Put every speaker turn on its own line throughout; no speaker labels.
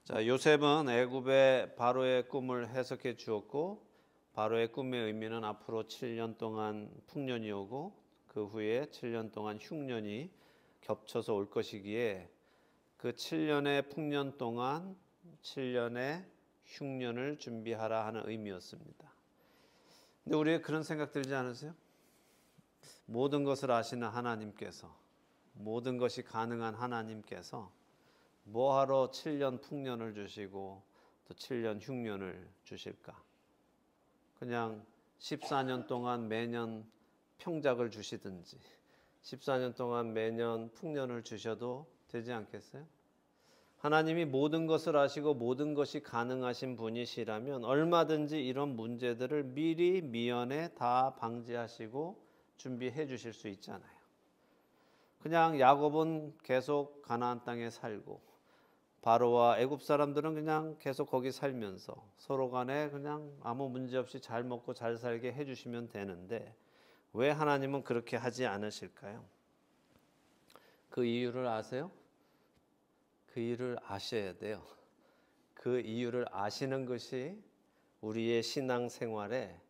자, 요셉은 애굽의 바로의 꿈을 해석해 주었고, 바로의 꿈의 의미는 앞으로 7년 동안 풍년이 오고 그 후에 7년 동안 흉년이 겹쳐서 올 것이기에 그 7년의 풍년 동안 7년의 흉년을 준비하라 하는 의미였습니다. 근데 우리의 그런 생각 들지 않으세요? 모든 것을 아시는 하나님께서, 모든 것이 가능한 하나님께서 뭐하러 7년 풍년을 주시고 또 7년 흉년을 주실까? 그냥 14년 동안 매년 평작을 주시든지 14년 동안 매년 풍년을 주셔도 되지 않겠어요? 하나님이 모든 것을 아시고 모든 것이 가능하신 분이시라면 얼마든지 이런 문제들을 미리 미연에 다 방지하시고 준비해 주실 수 있잖아요. 그냥 야곱은 계속 가나안 땅에 살고 바로와 애굽 사람들은 그냥 계속 거기 살면서 서로 간에 그냥 아무 문제 없이 잘 먹고 잘 살게 해주시면 되는데 왜 하나님은 그렇게 하지 않으실까요? 그 이유를 아세요? 그 이유를 아셔야 돼요. 그 이유를 아시는 것이 우리의 신앙생활에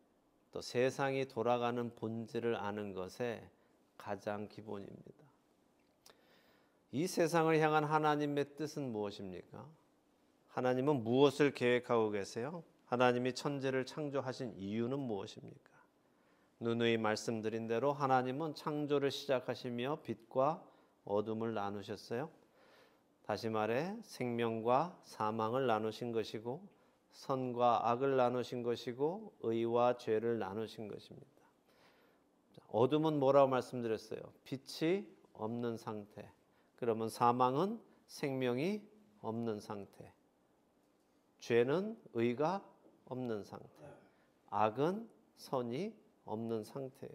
또 세상이 돌아가는 본질을 아는 것의 가장 기본입니다. 이 세상을 향한 하나님의 뜻은 무엇입니까? 하나님은 무엇을 계획하고 계세요? 하나님이 천지를 창조하신 이유는 무엇입니까? 누누이 말씀드린 대로 하나님은 창조를 시작하시며 빛과 어둠을 나누셨어요. 다시 말해 생명과 사망을 나누신 것이고 선과 악을 나누신 것이고 의와 죄를 나누신 것입니다. 어둠은 뭐라고 말씀드렸어요? 빛이 없는 상태. 그러면 사망은 생명이 없는 상태, 죄는 의가 없는 상태, 악은 선이 없는 상태예요.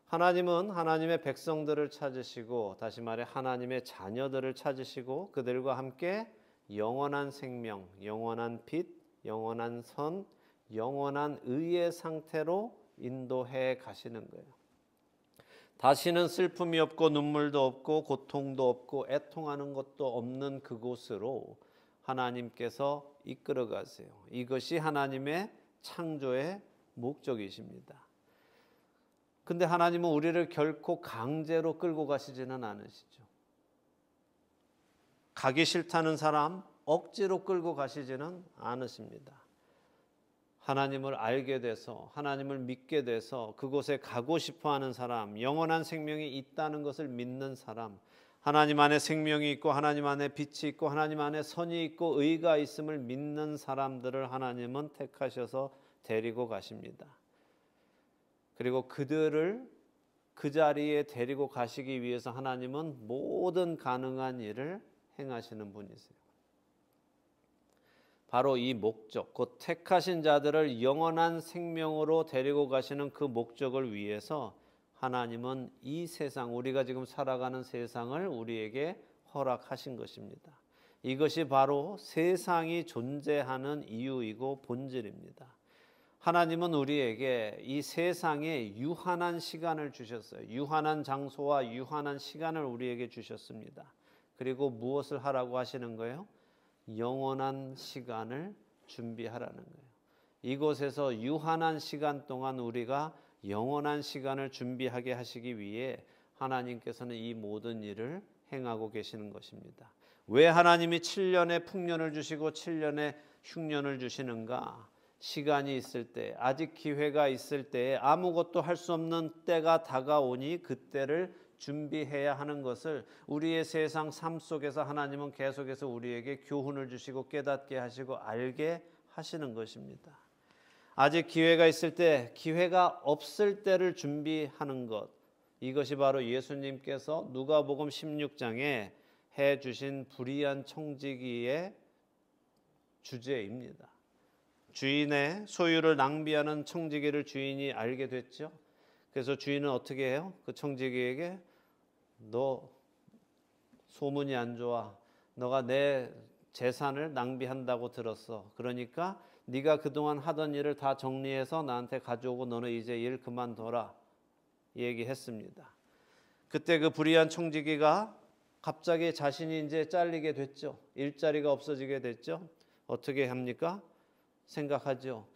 하나님은 하나님의 백성들을 찾으시고 다시 말해 하나님의 자녀들을 찾으시고 그들과 함께 영원한 생명, 영원한 빛, 영원한 선, 영원한 의의 상태로 인도해 가시는 거예요. 다시는 슬픔이 없고 눈물도 없고 고통도 없고 애통하는 것도 없는 그곳으로 하나님께서 이끌어 가세요. 이것이 하나님의 창조의 목적이십니다. 근데 하나님은 우리를 결코 강제로 끌고 가시지는 않으시죠. 가기 싫다는 사람 억지로 끌고 가시지는 않으십니다. 하나님을 알게 돼서 하나님을 믿게 돼서 그곳에 가고 싶어하는 사람, 영원한 생명이 있다는 것을 믿는 사람, 하나님 안에 생명이 있고 하나님 안에 빛이 있고 하나님 안에 선이 있고 의가 있음을 믿는 사람들을 하나님은 택하셔서 데리고 가십니다. 그리고 그들을 그 자리에 데리고 가시기 위해서 하나님은 모든 가능한 일을 행하시는 분이세요. 바로 이 목적, 곧 택하신 자들을 영원한 생명으로 데리고 가시는 그 목적을 위해서 하나님은 이 세상, 우리가 지금 살아가는 세상을 우리에게 허락하신 것입니다. 이것이 바로 세상이 존재하는 이유이고 본질입니다. 하나님은 우리에게 이 세상에 유한한 시간을 주셨어요. 유한한 장소와 유한한 시간을 우리에게 주셨습니다. 그리고 무엇을 하라고 하시는 거예요? 영원한 시간을 준비하라는 거예요. 이곳에서 유한한 시간 동안 우리가 영원한 시간을 준비하게 하시기 위해 하나님께서는 이 모든 일을 행하고 계시는 것입니다. 왜 하나님이 7년의 풍년을 주시고 7년의 흉년을 주시는가? 시간이 있을 때, 아직 기회가 있을 때에 아무것도 할 수 없는 때가 다가오니 그때를 준비해야 하는 것을 우리의 세상 삶 속에서 하나님은 계속해서 우리에게 교훈을 주시고 깨닫게 하시고 알게 하시는 것입니다. 아직 기회가 있을 때, 기회가 없을 때를 준비하는 것, 이것이 바로 예수님께서 누가복음 16장에 해주신 불의한 청지기의 주제입니다. 주인의 소유를 낭비하는 청지기를 주인이 알게 됐죠. 그래서 주인은 어떻게 해요? 그 청지기에게 너 소문이 안 좋아. 너가 내 재산을 낭비한다고 들었어. 그러니까 네가 그동안 하던 일을 다 정리해서 나한테 가져오고 너는 이제 일 그만둬라 얘기했습니다. 그때 그 불의한 청지기가 갑자기 자신이 이제 잘리게 됐죠. 일자리가 없어지게 됐죠. 어떻게 합니까? 생각하죠.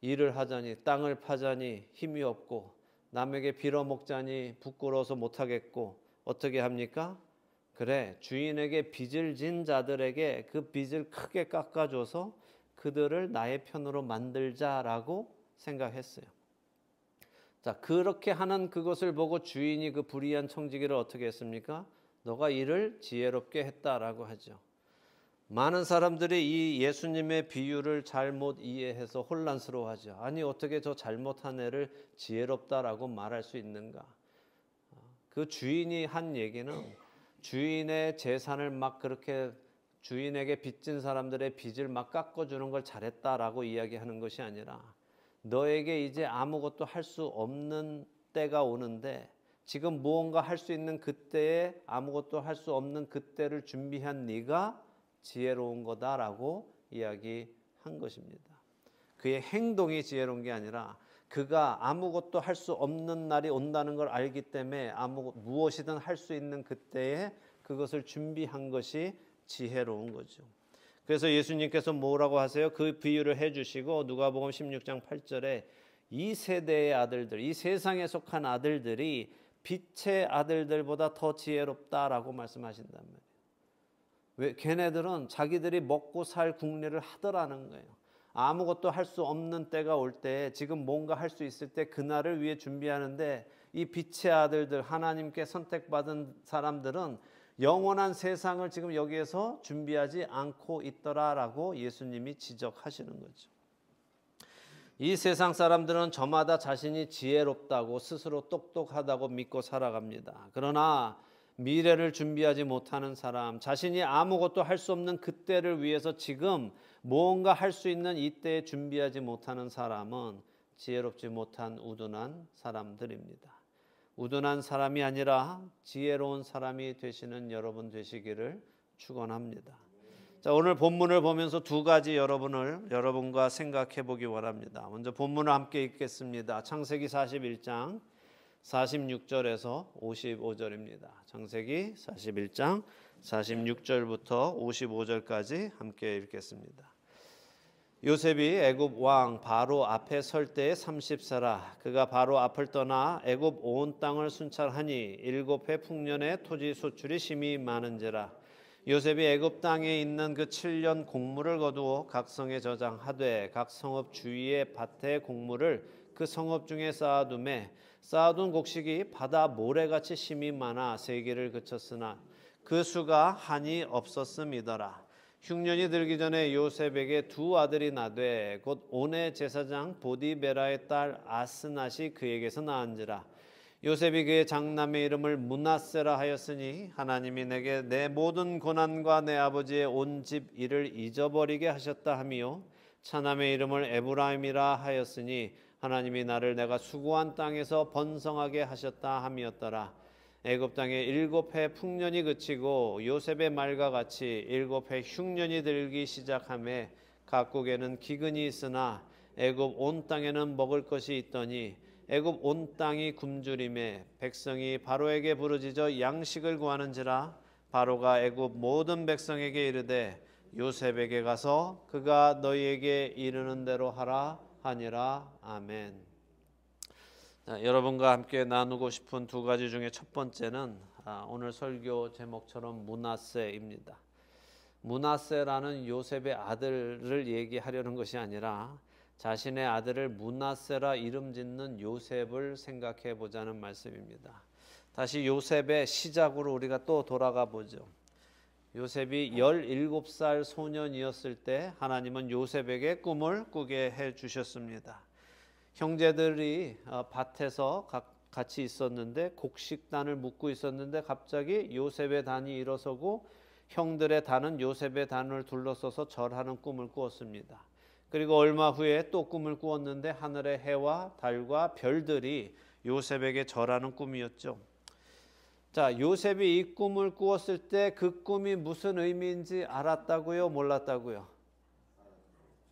일을 하자니 땅을 파자니 힘이 없고 남에게 빌어먹자니 부끄러워서 못하겠고 어떻게 합니까? 그래, 주인에게 빚을 진 자들에게 그 빚을 크게 깎아줘서 그들을 나의 편으로 만들자라고 생각했어요. 자, 그렇게 하는 그것을 보고 주인이 그 불의한 청지기를 어떻게 했습니까? 너가 일을 지혜롭게 했다라고 하죠. 많은 사람들이 이 예수님의 비유를 잘못 이해해서 혼란스러워하죠. 아니 어떻게 저 잘못한 애를 지혜롭다라고 말할 수 있는가? 그 주인이 한 얘기는 주인의 재산을 막 그렇게 주인에게 빚진 사람들의 빚을 막 깎아주는 걸 잘했다라고 이야기하는 것이 아니라 너에게 이제 아무것도 할 수 없는 때가 오는데 지금 무언가 할 수 있는 그때에 아무것도 할 수 없는 그때를 준비한 네가 지혜로운 거다라고 이야기한 것입니다. 그의 행동이 지혜로운 게 아니라 그가 아무것도 할 수 없는 날이 온다는 걸 알기 때문에 무엇이든 할 수 있는 그때에 그것을 준비한 것이 지혜로운 거죠. 그래서 예수님께서 뭐라고 하세요? 그 비유를 해주시고 누가복음 16장 8절에 이 세대의 아들들, 이 세상에 속한 아들들이 빛의 아들들보다 더 지혜롭다라고 말씀하신단 말이에요. 왜? 걔네들은 자기들이 먹고 살 궁리를 하더라는 거예요. 아무것도 할 수 없는 때가 올 때 지금 뭔가 할 수 있을 때 그날을 위해 준비하는데 이 빛의 아들들 하나님께 선택받은 사람들은 영원한 세상을 지금 여기에서 준비하지 않고 있더라라고 예수님이 지적하시는 거죠. 이 세상 사람들은 저마다 자신이 지혜롭다고 스스로 똑똑하다고 믿고 살아갑니다. 그러나 미래를 준비하지 못하는 사람, 자신이 아무것도 할 수 없는 그때를 위해서 지금 무언가 할 수 있는 이때에 준비하지 못하는 사람은 지혜롭지 못한 우둔한 사람들입니다. 우둔한 사람이 아니라 지혜로운 사람이 되시는 여러분 되시기를 축원합니다. 자, 오늘 본문을 보면서 두 가지 여러분과 생각해 보기 원합니다. 먼저 본문을 함께 읽겠습니다. 창세기 41장 46절에서 55절입니다. 창세기 41장 46절부터 55절까지 함께 읽겠습니다. 요셉이 애굽 왕 바로 앞에 설 때에 30세라. 그가 바로 앞을 떠나 애굽 온 땅을 순찰하니 7해 풍년에 토지 소출이 심히 많은지라. 요셉이 애굽 땅에 있는 그 7년 곡물을 거두어 각 성에 저장하되 각 성읍 주위의 밭의 곡물을 그 성읍 중에 쌓아두매 쌓아둔 곡식이 바다 모래같이 심이 많아 세기를 그쳤으나 그 수가 한이 없었음이더라. 흉년이 들기 전에 요셉에게 두 아들이 나되 곧 온의 제사장 보디베라의 딸 아스낫이 그에게서 낳은지라. 요셉이 그의 장남의 이름을 므낫세라 하였으니 하나님이 내게 내 모든 고난과 내 아버지의 온 집 일을 잊어버리게 하셨다 하며 차남의 이름을 에브라임이라 하였으니 하나님이 나를 내가 수고한 땅에서 번성하게 하셨다 함이었더라. 애굽 땅에 7해 풍년이 그치고 요셉의 말과 같이 7해 흉년이 들기 시작하매 각국에는 기근이 있으나 애굽 온 땅에는 먹을 것이 있더니 애굽 온 땅이 굶주림에 백성이 바로에게 부르짖어 양식을 구하는지라. 바로가 애굽 모든 백성에게 이르되 요셉에게 가서 그가 너희에게 이르는 대로 하라 하니라. 아멘. 자, 여러분과 함께 나누고 싶은 두 가지 중에 첫 번째는 오늘 설교 제목처럼 므낫세입니다. 므낫세라는 요셉의 아들을 얘기하려는 것이 아니라 자신의 아들을 므낫세라 이름 짓는 요셉을 생각해 보자는 말씀입니다. 다시 요셉의 시작으로 우리가 또 돌아가 보죠. 요셉이 17살 소년이었을 때 하나님은 요셉에게 꿈을 꾸게 해 주셨습니다. 형제들이 밭에서 같이 있었는데 곡식단을 묶고 있었는데 갑자기 요셉의 단이 일어서고 형들의 단은 요셉의 단을 둘러서서 절하는 꿈을 꾸었습니다. 그리고 얼마 후에 또 꿈을 꾸었는데 하늘의 해와 달과 별들이 요셉에게 절하는 꿈이었죠. 자, 요셉이 이 꿈을 꾸었을 때 그 꿈이 무슨 의미인지 알았다고요? 몰랐다고요?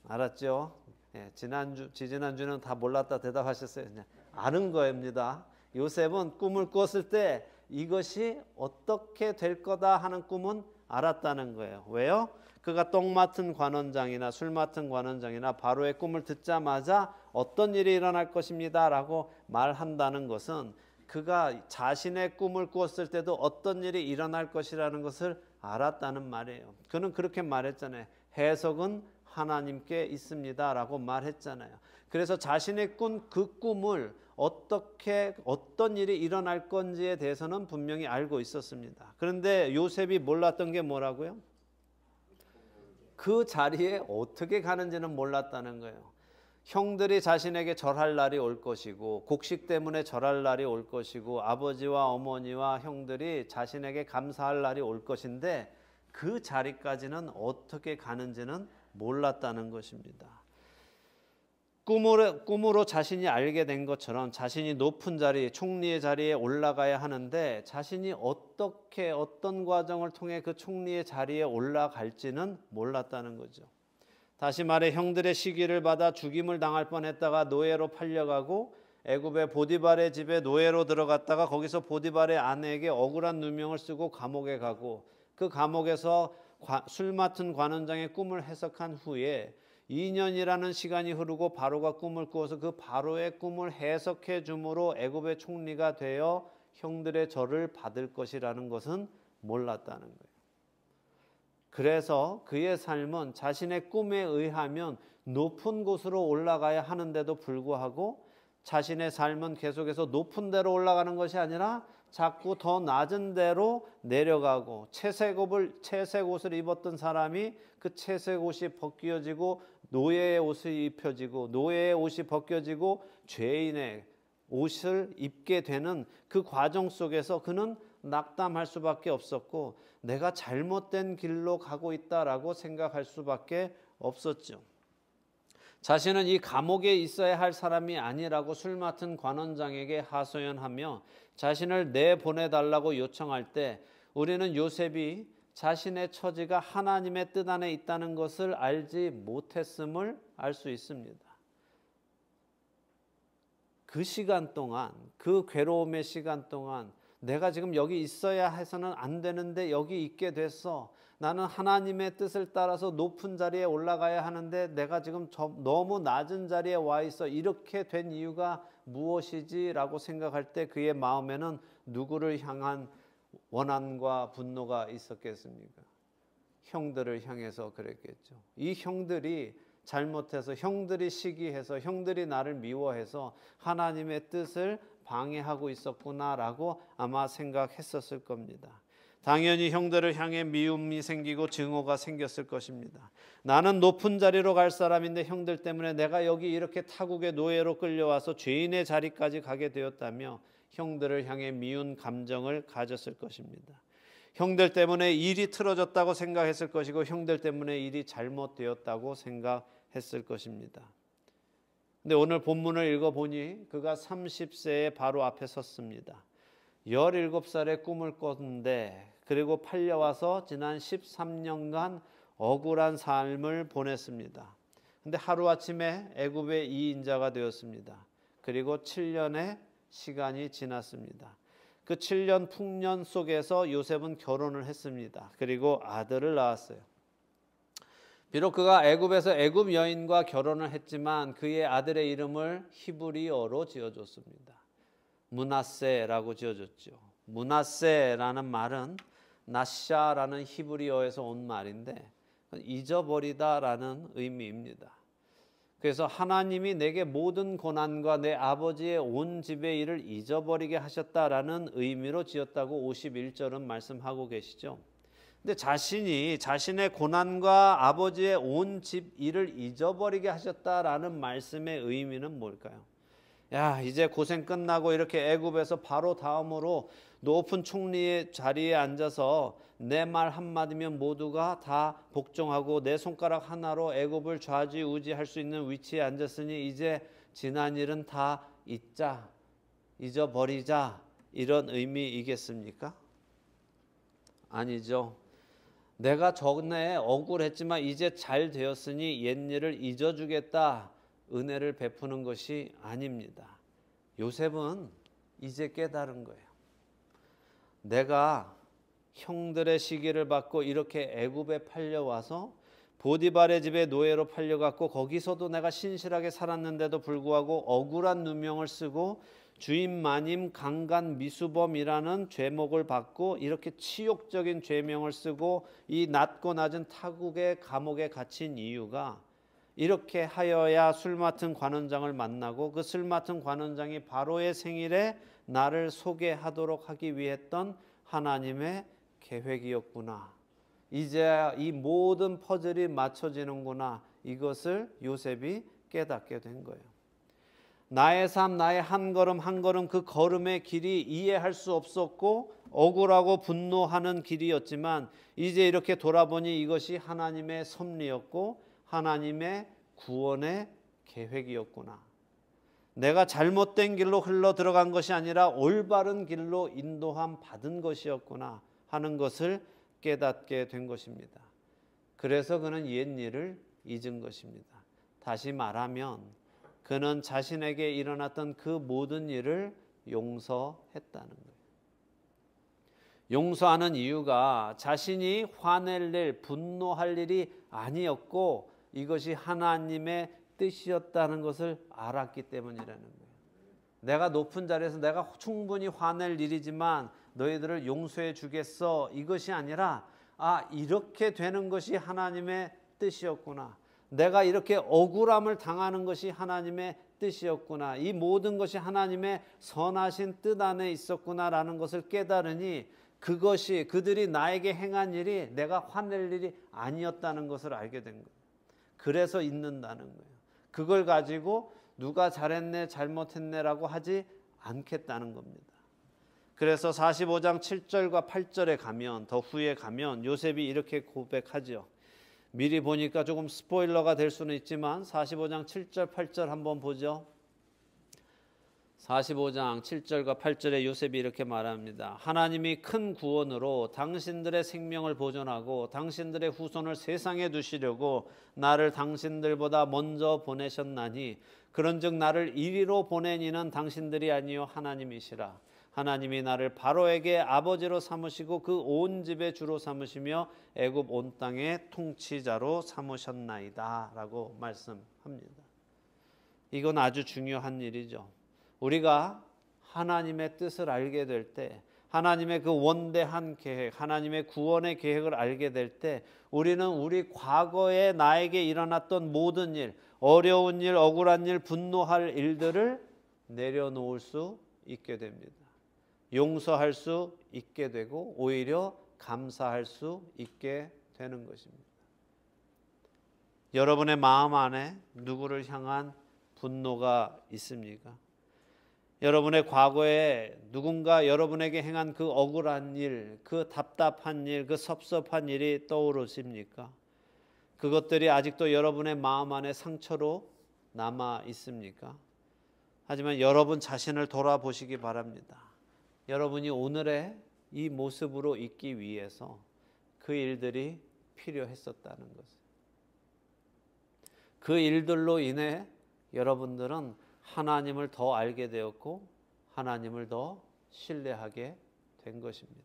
알았죠? 예, 지지난주는 다 몰랐다 대답하셨어요. 그냥 아는 겁니다. 요셉은 꿈을 꾸었을 때 이것이 어떻게 될 거다 하는 꿈은 알았다는 거예요. 왜요? 그가 똥 맡은 관원장이나 술 맡은 관원장이나 바로의 꿈을 듣자마자 어떤 일이 일어날 것입니다 라고 말한다는 것은 그가 자신의 꿈을 꾸었을 때도 어떤 일이 일어날 것이라는 것을 알았다는 말이에요. 그는 그렇게 말했잖아요. 해석은 하나님께 있습니다 라고 말했잖아요. 그래서 자신의 꾼 그 꿈을 어떤 일이 일어날 건지에 대해서는 분명히 알고 있었습니다. 그런데 요셉이 몰랐던 게 뭐라고요? 그 자리에 어떻게 가는지는 몰랐다는 거예요. 형들이 자신에게 절할 날이 올 것이고 곡식 때문에 절할 날이 올 것이고 아버지와 어머니와 형들이 자신에게 감사할 날이 올 것인데 그 자리까지는 어떻게 가는지는 몰랐다는 것입니다. 꿈으로 자신이 알게 된 것처럼 자신이 높은 자리, 총리의 자리에 올라가야 하는데 자신이 어떤 과정을 통해 그 총리의 자리에 올라갈지는 몰랐다는 거죠. 다시 말해 형들의 시기를 받아 죽임을 당할 뻔했다가 노예로 팔려가고 애굽의 보디발의 집에 노예로 들어갔다가 거기서 보디발의 아내에게 억울한 누명을 쓰고 감옥에 가고 그 감옥에서 술 맡은 관원장의 꿈을 해석한 후에 2년이라는 시간이 흐르고 바로가 꿈을 꾸어서 그 바로의 꿈을 해석해 줌으로 애굽의 총리가 되어 형들의 절을 받을 것이라는 것은 몰랐다는 거예요. 그래서 그의 삶은 자신의 꿈에 의하면 높은 곳으로 올라가야 하는데도 불구하고 자신의 삶은 계속해서 높은 데로 올라가는 것이 아니라 자꾸 더 낮은 데로 내려가고 채색 옷을 입었던 사람이 그 채색 옷이 벗겨지고 노예의 옷이 입혀지고 노예의 옷이 벗겨지고 죄인의 옷을 입게 되는 그 과정 속에서 그는 낙담할 수밖에 없었고 내가 잘못된 길로 가고 있다라고 생각할 수밖에 없었죠. 자신은 이 감옥에 있어야 할 사람이 아니라고 술 맡은 관원장에게 하소연하며 자신을 내보내달라고 요청할 때 우리는 요셉이 자신의 처지가 하나님의 뜻 안에 있다는 것을 알지 못했음을 알 수 있습니다. 그 시간 동안, 그 괴로움의 시간 동안 내가 지금 여기 있어야 해서는 안 되는데 여기 있게 됐어. 나는 하나님의 뜻을 따라서 높은 자리에 올라가야 하는데 내가 지금 너무 낮은 자리에 와 있어. 이렇게 된 이유가 무엇이지? 라고 생각할 때 그의 마음에는 누구를 향한 원한과 분노가 있었겠습니까? 형들을 향해서 그랬겠죠. 이 형들이 잘못해서, 형들이 시기해서, 형들이 나를 미워해서 하나님의 뜻을 방해하고 있었구나라고 아마 생각했었을 겁니다. 당연히 형들을 향해 미움이 생기고 증오가 생겼을 것입니다. 나는 높은 자리로 갈 사람인데 형들 때문에 내가 여기 이렇게 타국의 노예로 끌려와서 죄인의 자리까지 가게 되었다며 형들을 향해 미운 감정을 가졌을 것입니다. 형들 때문에 일이 틀어졌다고 생각했을 것이고 형들 때문에 일이 잘못되었다고 생각했을 것입니다. 근데 오늘 본문을 읽어보니 그가 30세에 바로 앞에 섰습니다. 17살에 꿈을 꿨는데 그리고 팔려와서 지난 13년간 억울한 삶을 보냈습니다. 근데 하루아침에 애굽의 2인자가 되었습니다. 그리고 7년의 시간이 지났습니다. 그 7년 풍년 속에서 요셉은 결혼을 했습니다. 그리고 아들을 낳았어요. 비록 그가 애굽에서 애굽 여인과 결혼을 했지만 그의 아들의 이름을 히브리어로 지어줬습니다. 므낫세라고 지어줬죠. 므낫세라는 말은 나샤라는 히브리어에서 온 말인데 잊어버리다라는 의미입니다. 그래서 하나님이 내게 모든 고난과 내 아버지의 온 집의 일을 잊어버리게 하셨다라는 의미로 지었다고 51절은 말씀하고 계시죠. 근데 자신이 자신의 고난과 아버지의 온 집 일을 잊어버리게 하셨다라는 말씀의 의미는 뭘까요? 야, 이제 고생 끝나고 이렇게 애굽에서 바로 다음으로 높은 총리의 자리에 앉아서 내 말 한마디면 모두가 다 복종하고 내 손가락 하나로 애굽을 좌지우지할 수 있는 위치에 앉았으니 이제 지난 일은 다 잊자, 잊어버리자 이런 의미이겠습니까? 아니죠. 내가 전에 억울했지만 이제 잘 되었으니 옛일을 잊어주겠다, 은혜를 베푸는 것이 아닙니다. 요셉은 이제 깨달은 거예요. 내가 형들의 시기를 받고 이렇게 애굽에 팔려와서 보디발의 집에 노예로 팔려갔고 거기서도 내가 신실하게 살았는데도 불구하고 억울한 누명을 쓰고 주인 마님 강간 미수범이라는 죄목을 받고 이렇게 치욕적인 죄명을 쓰고 이 낮고 낮은 타국의 감옥에 갇힌 이유가 이렇게 하여야 술 맡은 관원장을 만나고 그 술 맡은 관원장이 바로의 생일에 나를 소개하도록 하기 위해 했던 하나님의 계획이었구나. 이제 이 모든 퍼즐이 맞춰지는구나. 이것을 요셉이 깨닫게 된 거예요. 나의 삶, 나의 한 걸음 한 걸음 그 걸음의 길이 이해할 수 없었고 억울하고 분노하는 길이었지만 이제 이렇게 돌아보니 이것이 하나님의 섭리였고 하나님의 구원의 계획이었구나. 내가 잘못된 길로 흘러 들어간 것이 아니라 올바른 길로 인도함 받은 것이었구나 하는 것을 깨닫게 된 것입니다. 그래서 그는 옛일을 잊은 것입니다. 다시 말하면 그는 자신에게 일어났던 그 모든 일을 용서했다는 거예요. 용서하는 이유가 자신이 화낼 일, 분노할 일이 아니었고 이것이 하나님의 뜻이었다는 것을 알았기 때문이라는 거예요. 내가 높은 자리에서 내가 충분히 화낼 일이지만 너희들을 용서해 주겠어, 이것이 아니라 이렇게 되는 것이 하나님의 뜻이었구나. 내가 이렇게 억울함을 당하는 것이 하나님의 뜻이었구나. 이 모든 것이 하나님의 선하신 뜻 안에 있었구나라는 것을 깨달으니 그것이 그들이 나에게 행한 일이 내가 화낼 일이 아니었다는 것을 알게 된 거예요. 그래서 잊는다는 거예요. 그걸 가지고 누가 잘했네 잘못했네라고 하지 않겠다는 겁니다. 그래서 45장 7절과 8절에 가면, 더 후에 가면 요셉이 이렇게 고백하죠. 미리 보니까 조금 스포일러가 될 수는 있지만 45장 7절 8절 한번 보죠. 45장 7절과 8절에 요셉이 이렇게 말합니다. 하나님이 큰 구원으로 당신들의 생명을 보존하고 당신들의 후손을 세상에 두시려고 나를 당신들보다 먼저 보내셨나니 그런즉 나를 이리로 보낸 이는 당신들이 아니요 하나님이시라. 하나님이 나를 바로에게 아버지로 삼으시고 그 온 집의 주로 삼으시며 애굽 온 땅의 통치자로 삼으셨나이다 라고 말씀합니다. 이건 아주 중요한 일이죠. 우리가 하나님의 뜻을 알게 될 때, 하나님의 그 원대한 계획, 하나님의 구원의 계획을 알게 될 때 우리는 우리 과거에 나에게 일어났던 모든 일, 어려운 일, 억울한 일, 분노할 일들을 내려놓을 수 있게 됩니다. 용서할 수 있게 되고 오히려 감사할 수 있게 되는 것입니다. 여러분의 마음 안에 누구를 향한 분노가 있습니까? 여러분의 과거에 누군가 여러분에게 행한 그 억울한 일, 그 답답한 일, 그 섭섭한 일이 떠오르십니까? 그것들이 아직도 여러분의 마음 안에 상처로 남아 있습니까? 하지만 여러분 자신을 돌아보시기 바랍니다. 여러분이 오늘의 이 모습으로 있기 위해서 그 일들이 필요했었다는 것을. 그 일들로 인해 여러분들은 하나님을 더 알게 되었고 하나님을 더 신뢰하게 된 것입니다.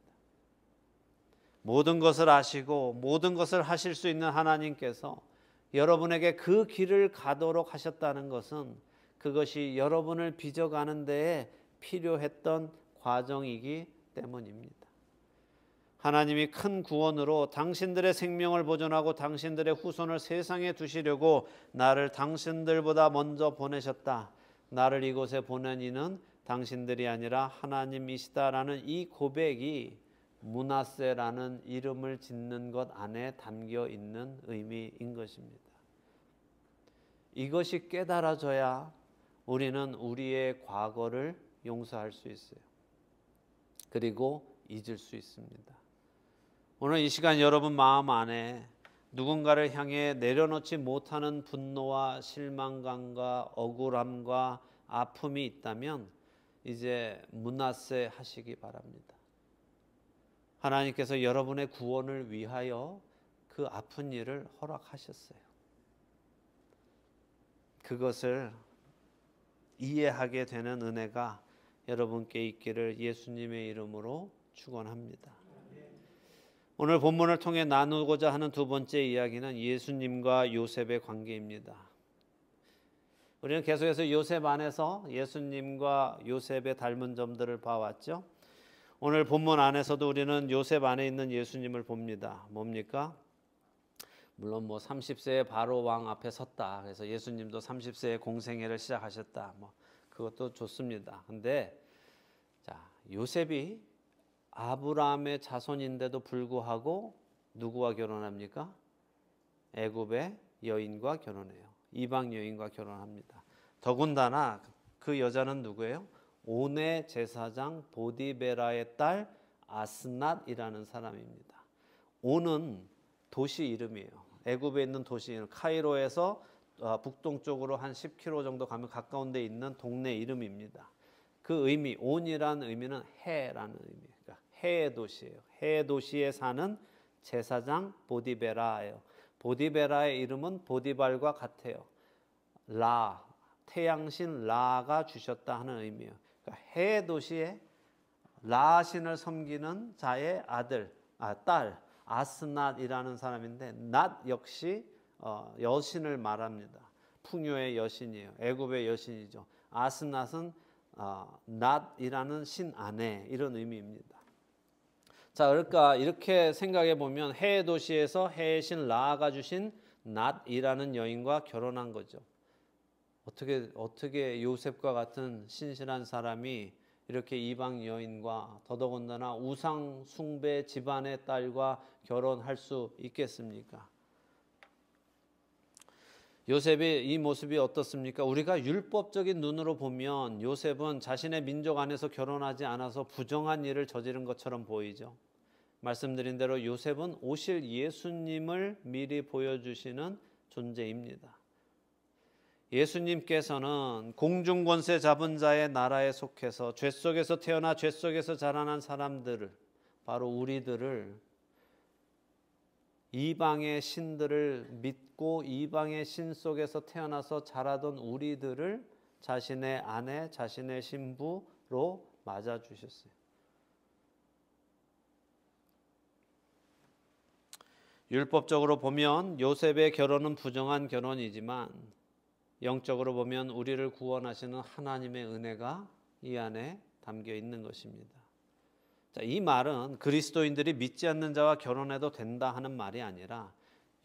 모든 것을 아시고 모든 것을 하실 수 있는 하나님께서 여러분에게 그 길을 가도록 하셨다는 것은 그것이 여러분을 빚어가는 데에 필요했던 과정이기 때문입니다. 하나님이 큰 구원으로 당신들의 생명을 보존하고 당신들의 후손을 세상에 두시려고 나를 당신들보다 먼저 보내셨다. 나를 이곳에 보낸 이는 당신들이 아니라 하나님이시다라는 이 고백이 므낫세라는 이름을 짓는 것 안에 담겨 있는 의미인 것입니다. 이것이 깨달아져야 우리는 우리의 과거를 용서할 수 있어요. 그리고 잊을 수 있습니다. 오늘 이 시간 여러분 마음 안에 누군가를 향해 내려놓지 못하는 분노와 실망감과 억울함과 아픔이 있다면 이제 므낫세 하시기 바랍니다. 하나님께서 여러분의 구원을 위하여 그 아픈 일을 허락하셨어요. 그것을 이해하게 되는 은혜가 여러분께 있기를 예수님의 이름으로 축원합니다. 오늘 본문을 통해 나누고자 하는 두 번째 이야기는 예수님과 요셉의 관계입니다. 우리는 계속해서 요셉 안에서 예수님과 요셉의 닮은 점들을 봐왔죠. 오늘 본문 안에서도 우리는 요셉 안에 있는 예수님을 봅니다. 뭡니까? 물론 30세에 바로 왕 앞에 섰다. 그래서 예수님도 30세에 공생애를 시작하셨다. 그것도 좋습니다. 근데 요셉이 아브라함의 자손인데도 불구하고 누구와 결혼합니까? 애굽의 여인과 결혼해요. 이방 여인과 결혼합니다. 더군다나 그 여자는 누구예요? 온의 제사장 보디베라의 딸 아스낫이라는 사람입니다. 온은 도시 이름이에요. 애굽에 있는 도시 이름. 카이로에서 북동쪽으로 한 10km 정도 가면 가까운 데 있는 동네 이름입니다. 그 의미, 온이라는 의미는 해라는 의미예요. 그러니까 해의 도시예요. 해의 도시에 사는 제사장 보디베라예요. 보디베라의 이름은 보디발과 같아요. 라, 태양신 라가 주셨다 하는 의미예요. 그러니까 해의 도시에 라 신을 섬기는 자의 딸 아스낫이라는 사람인데 낫 역시 여신을 말합니다. 풍요의 여신이에요. 애굽의 여신이죠. 아스낫은 낫이라는 신 아내 이런 의미입니다. 자, 그러니까 이렇게 생각해 보면 해의 도시에서 해의 신 라가 주신 낫이라는 여인과 결혼한 거죠. 어떻게 요셉과 같은 신실한 사람이 이렇게 이방 여인과 더더군다나 우상 숭배 집안의 딸과 결혼할 수 있겠습니까? 요셉의 이 모습이 어떻습니까? 우리가 율법적인 눈으로 보면 요셉은 자신의 민족 안에서 결혼하지 않아서 부정한 일을 저지른 것처럼 보이죠. 말씀드린 대로 요셉은 오실 예수님을 미리 보여주시는 존재입니다. 예수님께서는 공중권세 잡은 자의 나라에 속해서 죄 속에서 태어나 죄 속에서 자라난 사람들을, 바로 우리들을, 이방의 신들을 믿고 이방의 신 속에서 태어나서 자라던 우리들을 자신의 아내, 자신의 신부로 맞아주셨어요. 율법적으로 보면 요셉의 결혼은 부정한 결혼이지만 영적으로 보면 우리를 구원하시는 하나님의 은혜가 이 안에 담겨 있는 것입니다. 자, 이 말은 그리스도인들이 믿지 않는 자와 결혼해도 된다 하는 말이 아니라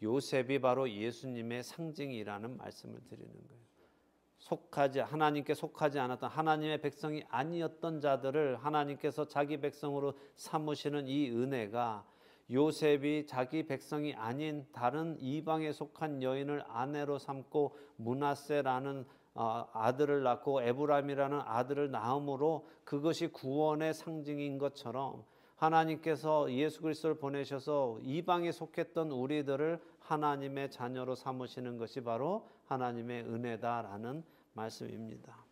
요셉이 바로 예수님의 상징이라는 말씀을 드리는 거예요. 하나님께 속하지 않았던 하나님의 백성이 아니었던 자들을 하나님께서 자기 백성으로 삼으시는 이 은혜가 요셉이 자기 백성이 아닌 다른 이방에 속한 여인을 아내로 삼고 므낫세라는 아들을 낳고 에브라임이라는 아들을 낳음으로 그것이 구원의 상징인 것처럼 하나님께서 예수 그리스도를 보내셔서 이방에 속했던 우리들을 하나님의 자녀로 삼으시는 것이 바로 하나님의 은혜다라는 말씀입니다.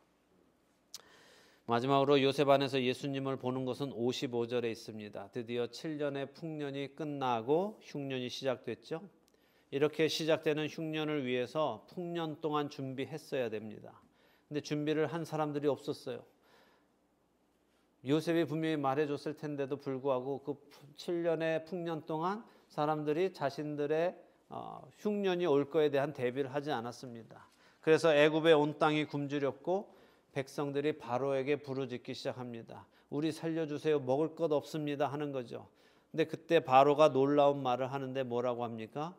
마지막으로 요셉 안에서 예수님을 보는 것은 55절에 있습니다. 드디어 7년의 풍년이 끝나고 흉년이 시작됐죠. 이렇게 시작되는 흉년을 위해서 풍년 동안 준비했어야 됩니다. 근데 준비를 한 사람들이 없었어요. 요셉이 분명히 말해줬을 텐데도 불구하고 그 7년의 풍년 동안 사람들이 자신들의 흉년이 올 거에 대한 대비를 하지 않았습니다. 그래서 애굽의 온 땅이 굶주렸고 백성들이 바로에게 부르짖기 시작합니다. 우리 살려주세요. 먹을 것 없습니다 하는 거죠. 근데 그때 바로가 놀라운 말을 하는데 뭐라고 합니까?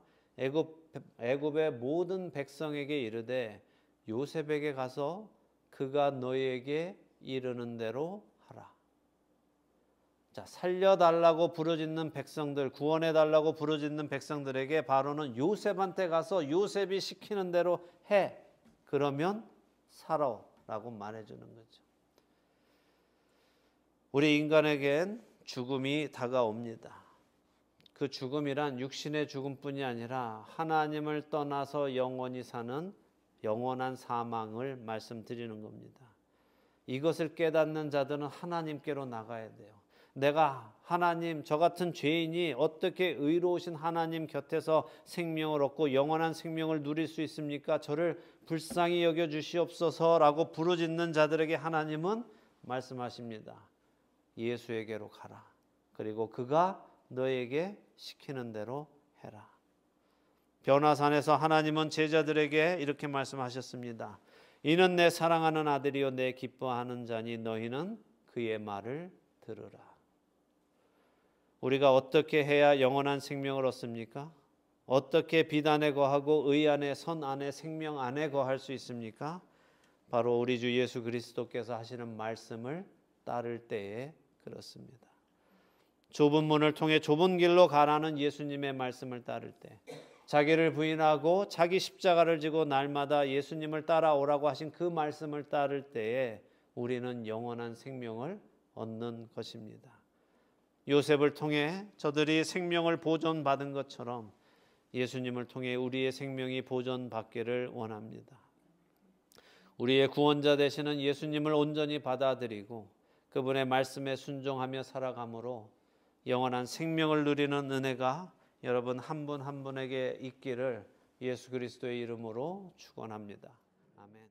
애굽의 모든 백성에게 이르되 요셉에게 가서 그가 너희에게 이르는 대로 하라. 자, 살려달라고 부르짖는 백성들, 구원해달라고 부르짖는 백성들에게 바로는 요셉한테 가서 요셉이 시키는 대로 해. 그러면 살아. 라고 말해주는 거죠. 우리 인간에겐 죽음이 다가옵니다. 그 죽음이란 육신의 죽음뿐이 아니라 하나님을 떠나서 영원히 사는 영원한 사망을 말씀드리는 겁니다. 이것을 깨닫는 자들은 하나님께로 나가야 돼요. 내가 하나님, 저 같은 죄인이 어떻게 의로우신 하나님 곁에서 생명을 얻고 영원한 생명을 누릴 수 있습니까? 저를 불쌍히 여겨 주시옵소서라고 부르짖는 자들에게 하나님은 말씀하십니다. 예수에게로 가라. 그리고 그가 너에게 시키는 대로 해라. 변화산에서 하나님은 제자들에게 이렇게 말씀하셨습니다. 이는 내 사랑하는 아들이요 내 기뻐하는 자니 너희는 그의 말을 들으라. 우리가 어떻게 해야 영원한 생명을 얻습니까? 어떻게 비단에 거하고 의 안에 선 안에 생명 안에 거할 수 있습니까? 바로 우리 주 예수 그리스도께서 하시는 말씀을 따를 때에 그렇습니다. 좁은 문을 통해 좁은 길로 가라는 예수님의 말씀을 따를 때, 자기를 부인하고 자기 십자가를 지고 날마다 예수님을 따라오라고 하신 그 말씀을 따를 때에 우리는 영원한 생명을 얻는 것입니다. 요셉을 통해 저들이 생명을 보존받은 것처럼 예수님을 통해 우리의 생명이 보존받기를 원합니다. 우리의 구원자 되시는 예수님을 온전히 받아들이고 그분의 말씀에 순종하며 살아감으로 영원한 생명을 누리는 은혜가 여러분 한 분 한 분에게 있기를 예수 그리스도의 이름으로 축원합니다. 아멘.